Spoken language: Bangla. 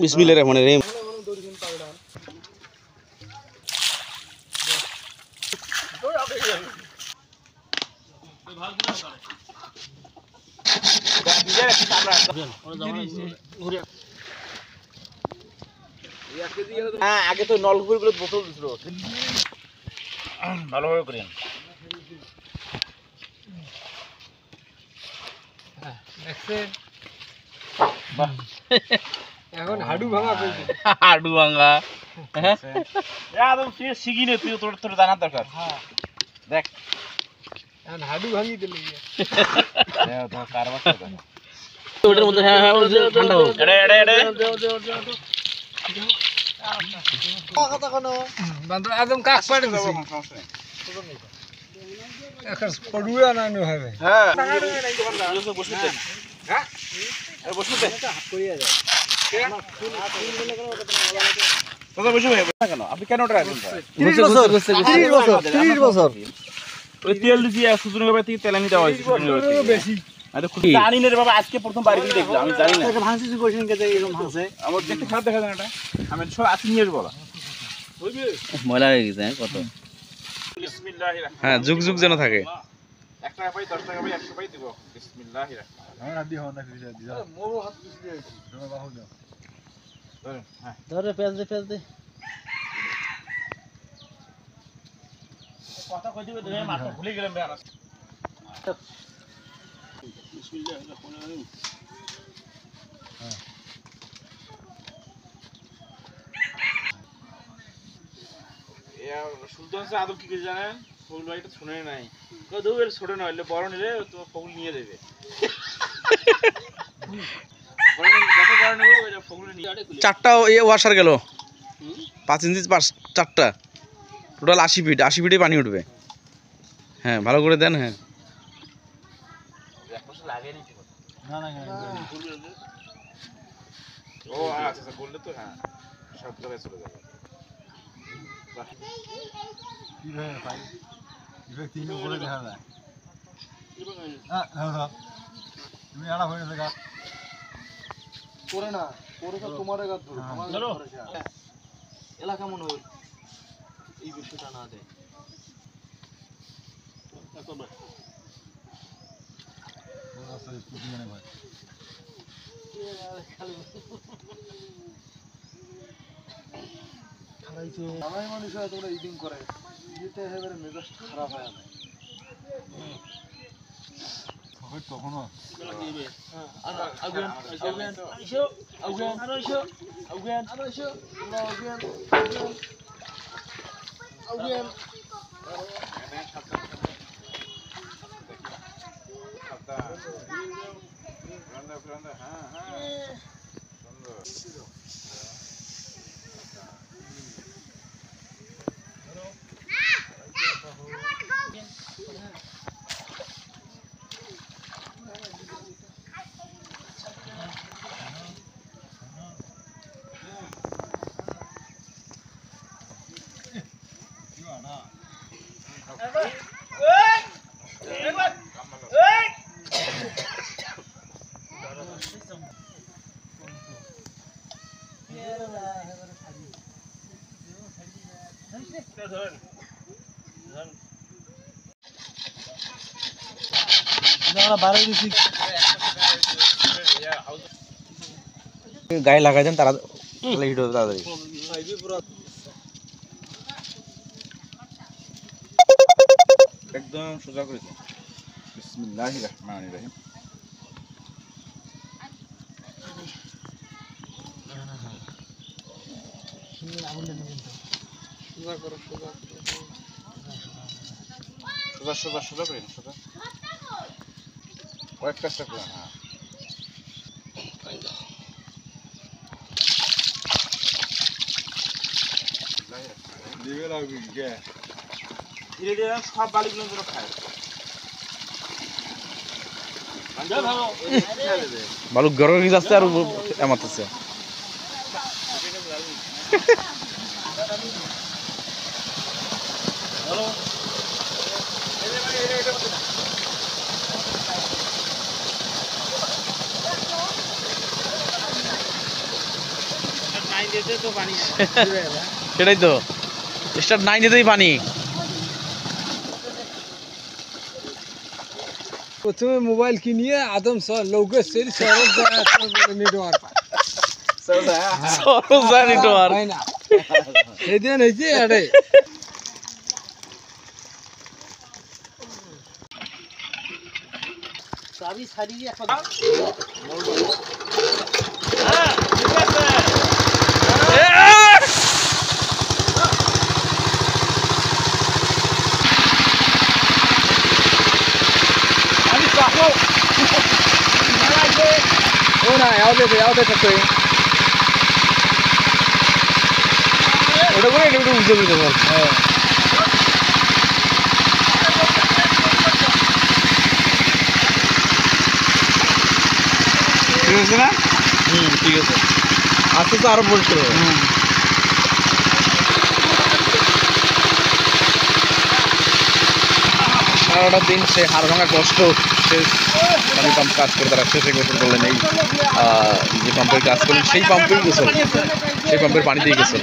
বিসমিল্লাহিররহমানিররহিম। আগে তো নলকুপিগুলো বোতল দিছিল, ভালোভাবে করেন। এখন হাডু ভাঙা পেয়েছে, হাডু ভাঙা। একদম তুই শিখি নে, তুই তোর জানার দরকার। দেখ এখন হাডু ভাঙি দিলে ওটার মধ্যে ঠান্ডা হোক। একদম কাক পাড়ে দিছি এখন পড়ুয়া না হবে। হ্যাঁ আপনি কেন ওটা রাখেন? 30 বছর তেল দিছি, সুজন ব্যাপার থেকে তেল আনি দেওয়া হয়েছে বেশি। জানি না রে বাবা, আজকে প্রথম বাড়ি থেকে দেখলাম, আমি জানি না। আমার দেখতে খারাপ দেখা যায় না, আমি সব আসি নিয়ে বলা ময়লা হয়ে গেছে কত। হ্যাঁ, যুগ যুগ যেন থাকে। 1 টাকা পাই, 10 টাকা পাই, 100 পাই দিব। বিসমিল্লাহির ধরে পেঁয়াজ দে কথা কই দিবে, তুমি মাথা ভুলে গেলাম বে। বিসমিল্লাহির রহমানির রহিম। সুলতান আদম কি করে জানেন? ফগুল ভাই এটা শুনে নাই, দৌড় ছোট না হইলে বড় নিলে তোমার ফগুল নিয়ে দেবে। চারটা ওয়াশার গেল, 5 ইঞ্চি 4টা, টোটাল 80 ফিট। 80 ফিটে পানি উঠবে। হ্যাঁ, ভালো করে দেন। হ্যাঁ, ও আচ্ছা বললে তো হ্যাঁ সব জায়গায় চলে যাবে। এলাকা মনে হল এই বিষয়টা না দেয়। মানুষ তোমরা ইডিং করে যেতে এবারে মেজাজ খারাপ হয় না তখনও গায়ে লাগাই দেন, তারা হিট হবে তাড়াতাড়ি। একদম সোজা করে দিন। বিসমিল্লাহির রহমানির রহিম। সোজা সোজা করে সোজা কয়েক কাজটা করে। হ্যাঁ, সব বালিগুলো যেন খায়। বালু গরম হয়ে যাচ্ছে আর এমাতেছে। সেটাই তো স্টার্ট 9 দিতেই পানি। প্রথমে মোবাইল কিনিয়ে আদম লৌকে সেরি শহর যায় নেটওয়ার্ক সরোজা নেটওয়ার্ক হয় না সেদিন হয়েছে আরে ও না ಯಾವ್ದೇ ತಪ್ಪು ওটা করে একটু উঠে দিতে পারবো। ঠিক আছে না? ঠিক আছে আস্তে আস্তে আরো পরিষ্কার হবে। সারাটা দিন সে হাড় ভাঙা কষ্ট শেষ পানি পাম্প কাজ করে তারা শেষে গোসল করলেন এই যে পাম্পের কাজ করলেন সেই পাম্পেই গোসল সেই পাম্পের পানিতেই গোসল।